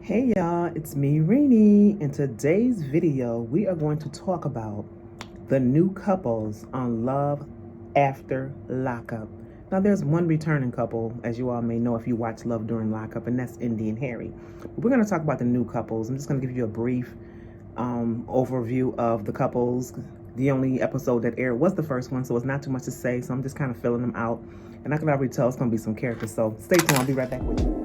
Hey y'all, it's me, Rainy. In today's video, we are going to talk about the new couples on Love After Lockup. Now, there's one returning couple, as you all may know if you watch Love During Lockup, and that's Indy and Harry. But we're going to talk about the new couples. I'm just going to give you a brief overview of the couples. The only episode that aired was the first one, so it's not too much to say, so I'm just kind of filling them out. And I can already tell it's going to be some characters, so stay tuned. I'll be right back with you.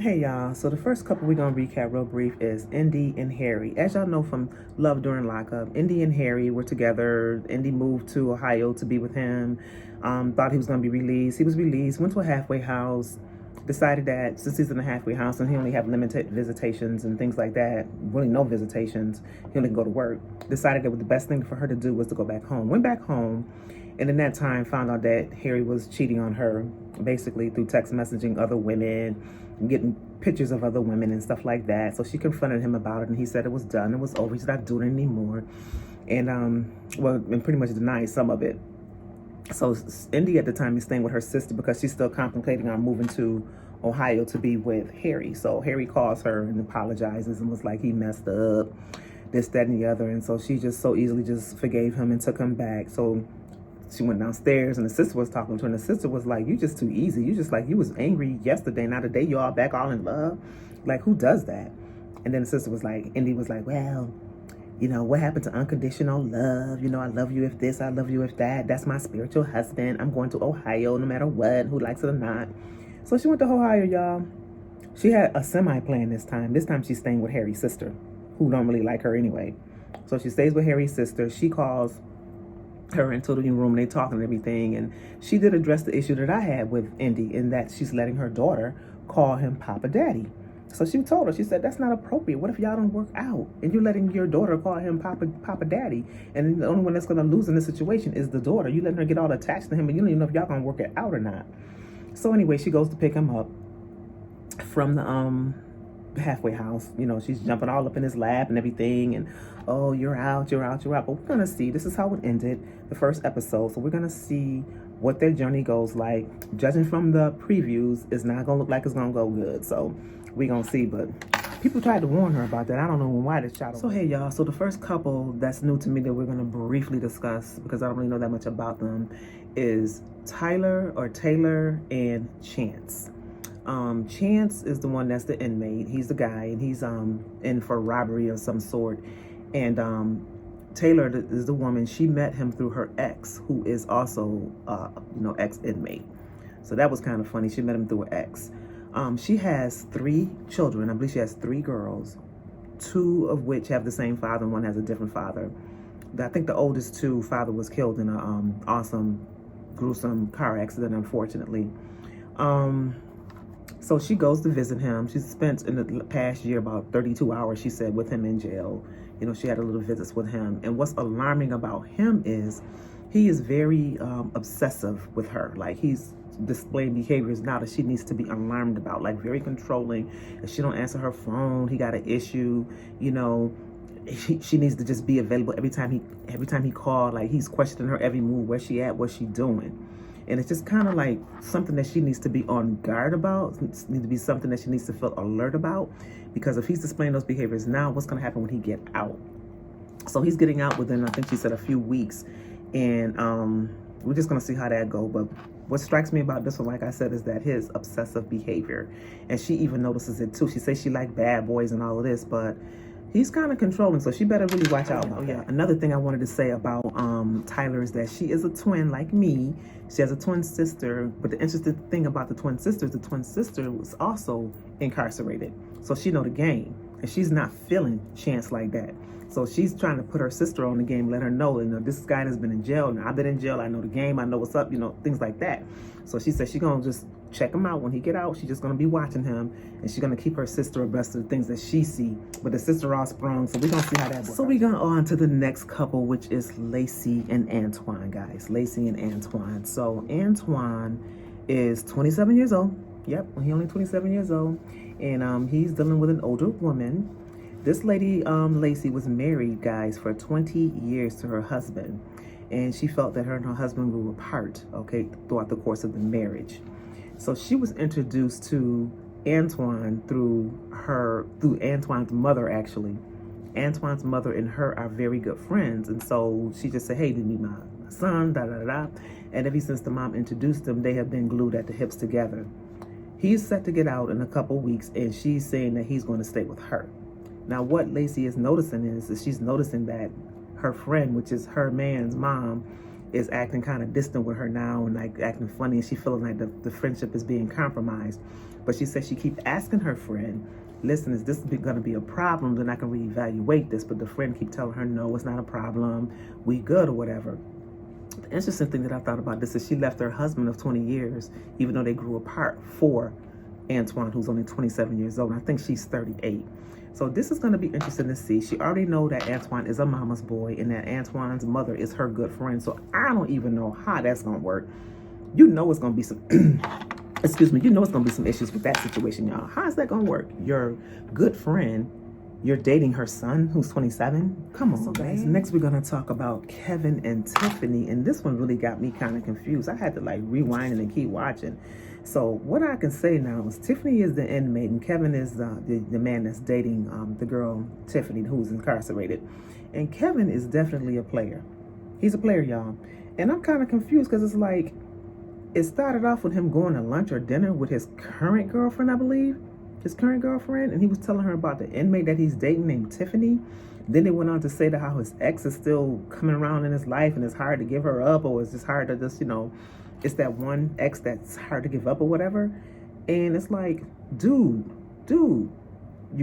Hey y'all, so the first couple we're going to recap real brief is Indy and Harry. As y'all know from Love During Lockup, Indy and Harry were together. Indy moved to Ohio to be with him, thought he was going to be released. He was released, went to a halfway house, decided that since he's in a halfway house and he only have limited visitations and things like that, really no visitations, he only can go to work, decided that the best thing for her to do was to go back home. Went back home, and in that time found out that Harry was cheating on her, basically through text messaging other women, getting pictures of other women and stuff like that. So she confronted him about it, and he said it was done, it was over, he's not doing it anymore, and pretty much denied some of it. So Indy at the time is staying with her sister because she's still contemplating on moving to Ohio to be with Harry. So Harry calls her and apologizes and was like he messed up, this, that, and the other. And so she just so easily just forgave him and took him back. So she went downstairs and the sister was talking to her, and the sister was like, you just too easy. You just like, you was angry yesterday, now today you all back all in love. Like, who does that? And then the sister was like, Indy was like, well, you know, what happened to unconditional love? You know, I love you if this, I love you if that. That's my spiritual husband. I'm going to Ohio no matter what, who likes it or not. So she went to Ohio, y'all. She had a semi-plan this time. This time she's staying with Harry's sister, who don't really like her anyway. So she stays with Harry's sister. She calls her into the room and they talking and everything. And she did address the issue that I had with Indy, in that she's letting her daughter call him Papa Daddy. So she told her, she said, that's not appropriate. What if y'all don't work out and you're letting your daughter call him Papa Daddy? And the only one that's going to lose in this situation is the daughter. You letting her get all attached to him and you don't even know if y'all going to work it out or not. So anyway, she goes to pick him up from the halfway house. You know, she's jumping all up in his lap and everything, and oh, you're out. But we're gonna see, this is how it ended, the first episode. So we're gonna see what their journey goes like. Judging from the previews, it's not gonna look like it's gonna go good, so we're gonna see. But people tried to warn her about that. I don't know why they shot. So hey y'all, so the first couple that's new to me that we're gonna briefly discuss, because I don't really know that much about them, is Taylor and Chance. Chance is the one that's the inmate. He's the guy, and he's in for robbery of some sort. And Taylor is the woman. She met him through her ex, who is also ex-inmate. So that was kind of funny. She met him through her ex. She has 3 children. I believe she has 3 girls, 2 of which have the same father and one has a different father. I think the oldest 2, father was killed in a awesome, gruesome car accident, unfortunately. So she goes to visit him. She spent in the past year about 32 hours, she said, with him in jail. You know, she had a little visits with him. And what's alarming about him is he is very obsessive with her. Like, he's displaying behaviors now that she needs to be alarmed about, like very controlling. If she don't answer her phone, he got an issue. You know, she needs to just be available every time he called. Like, he's questioning her every move, where she at, what's she doing. And it's just kind of like something that she needs to be on guard about. It needs to be something that she needs to feel alert about, because if he's displaying those behaviors now, what's going to happen when he get out? So he's getting out within, I think she said, a few weeks, and we're just going to see how that goes. But what strikes me about this one, like I said, is that his obsessive behavior, and she even notices it too. She says she like bad boys and all of this, but he's kind of controlling, so she better really watch out. Oh yeah, another thing I wanted to say about Tyler is that she is a twin like me. She has a twin sister, but the interesting thing about the twin sister was also incarcerated, so she know the game, and she's not feeling Chance like that. So she's trying to put her sister on the game, let her know, you know, this guy has been in jail. Now I've been in jail, I know the game, I know what's up, you know, things like that. So she said she's gonna just check him out when he get out. She's just gonna be watching him, and she's gonna keep her sister abreast of the things that she see. But the sister all sprung, so we're gonna see how that works. So we go on to the next couple, which is Lacey and Antoine, guys. Lacey and Antoine. So Antoine is 27 years old. Yep, he only 27 years old, and he's dealing with an older woman. This lady, Lacey, was married, guys, for 20 years to her husband, and she felt that her and her husband grew apart, okay, throughout the course of the marriage. So she was introduced to Antoine through Antoine's mother, actually. Antoine's mother and her are very good friends, and so she just said, "Hey, did you meet my son?" Da da da da. And ever since the mom introduced them, they have been glued at the hips together. He's set to get out in a couple weeks, and she's saying that he's going to stay with her. Now, what Lacey is noticing is she's noticing that her friend, which is her man's mom, is acting kind of distant with her now and like acting funny, and she feeling like the friendship is being compromised. But she says she keeps asking her friend, "Listen, is this going to be a problem? Then I can reevaluate this." But the friend keep telling her, "No, it's not a problem. We good," or whatever. The interesting thing that I thought about this is she left her husband of 20 years, even though they grew apart, for Antoine, who's only 27 years old. And I think she's 38. So this is going to be interesting to see. She already know that Antoine is a mama's boy and that Antoine's mother is her good friend. So I don't even know how that's going to work. You know it's going to be some, excuse me, you know it's going to be some issues with that situation, y'all. How is that going to work? Your good friend, you're dating her son who's 27? Come on, guys. Next, we're going to talk about Kevin and Tiffany. And this one really got me kind of confused. I had to like rewind and keep watching. So what I can say now is Tiffany is the inmate and Kevin is the man that's dating the girl, Tiffany, who's incarcerated. And Kevin is definitely a player. He's a player, y'all. And I'm kind of confused because it's like, it started off with him going to lunch or dinner with his current girlfriend, I believe. His current girlfriend, and he was telling her about the inmate that he's dating named Tiffany. Then they went on to say that how his ex is still coming around in his life and it's hard to give her up, or it's just hard to just, it's that one ex that's hard to give up or whatever. And it's like, dude, you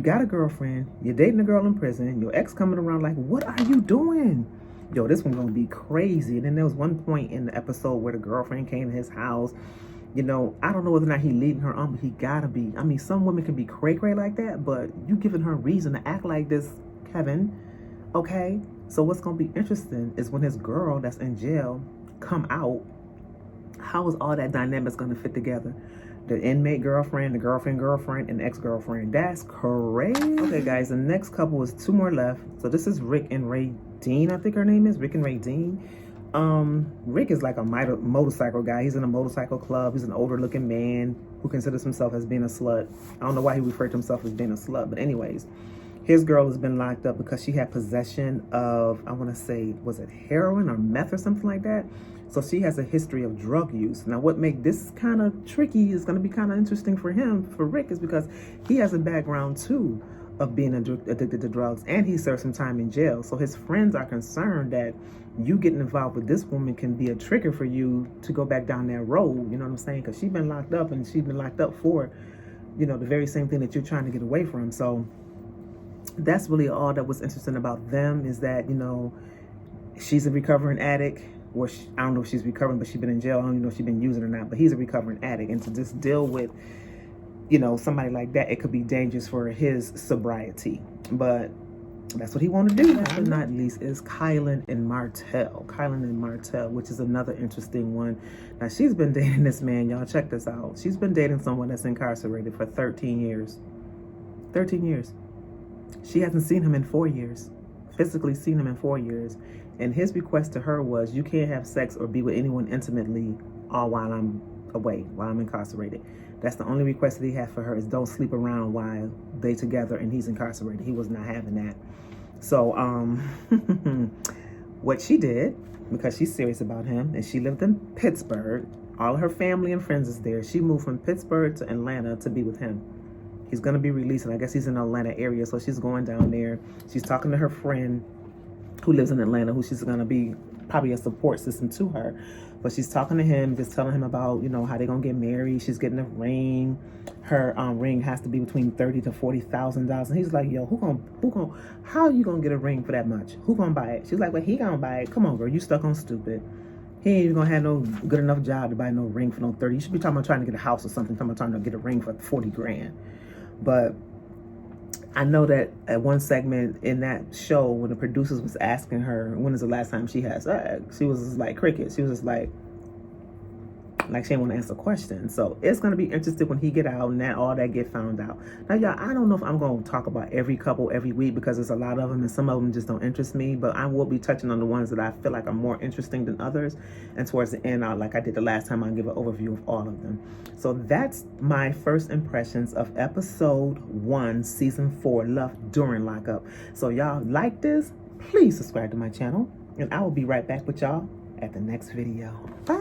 got a girlfriend, you're dating a girl in prison, your ex coming around, like, what are you doing? Yo, this one's gonna be crazy. And then there was one point in the episode where the girlfriend came to his house. I don't know whether or not he leading her on, but he gotta be. I mean, some women can be cray-cray like that, but you giving her reason to act like this, Kevin, okay? So what's gonna be interesting is when his girl that's in jail come out, how is all that dynamics gonna fit together? The inmate girlfriend, the girlfriend, and ex-girlfriend. That's crazy. Okay, guys, the next couple is two more left. So this is Rick and Rey Dean, I think her name is, Rick and Rey Dean. Rick is like a motorcycle guy. He's in a motorcycle club. He's an older looking man who considers himself as being a slut. I don't know why he referred to himself as being a slut, but anyways, his girl has been locked up because she had possession of, I want to say, was it heroin or meth or something like that? So she has a history of drug use. Now what makes this kind of tricky is going to be kind of interesting for Rick, is because he has a background too of being addicted to drugs, and he served some time in jail. So his friends are concerned that you getting involved with this woman can be a trigger for you to go back down that road. You know what I'm saying? Because she's been locked up, and she's been locked up for, the very same thing that you're trying to get away from. So that's really all that was interesting about them, is that, she's a recovering addict. Or I don't know if she's recovering, but she's been in jail. I don't even know if she's been using it or not, but he's a recovering addict. And to just deal with, somebody like that, it could be dangerous for his sobriety. But that's what he wanted to do. Last but not least is Kylan and Martell. Kylan and Martell, which is another interesting one. Now, she's been dating this man. Y'all, check this out. She's been dating someone that's incarcerated for 13 years. 13 years. She hasn't seen him in 4 years. Physically seen him in 4 years. And his request to her was, you can't have sex or be with anyone intimately all while I'm away, while I'm incarcerated. That's the only request that he had for her, is don't sleep around while they together and he's incarcerated. He was not having that. So what she did, because she's serious about him, and she lived in Pittsburgh, all of her family and friends is there. She moved from Pittsburgh to Atlanta to be with him. He's going to be released, and I guess he's in the Atlanta area, so she's going down there. She's talking to her friend who lives in Atlanta, who she's going to be probably a support system to her. But she's talking to him, just telling him about, how they're going to get married. She's getting a ring. Her ring has to be between $30,000 to $40,000. And he's like, yo, how are you going to get a ring for that much? Who going to buy it? She's like, well, he going to buy it. Come on, girl, you stuck on stupid. He ain't even going to have no good enough job to buy no ring for no 30. You should be talking about trying to get a house or something. Talking about trying to get a ring for 40 grand. But I know that at one segment in that show, when the producers was asking her, when is the last time she had sex? She was just like crickets. She was just like, Like she didn't want to answer questions. So it's going to be interesting when he get out and that all that get found out. Now, y'all, I don't know if I'm going to talk about every couple every week because there's a lot of them and some of them just don't interest me. But I will be touching on the ones that I feel like are more interesting than others. And towards the end, like I did the last time, I'll give an overview of all of them. So that's my first impressions of episode 1, season 4, Love During Lockup. So y'all like this? Please subscribe to my channel. And I will be right back with y'all at the next video. Bye.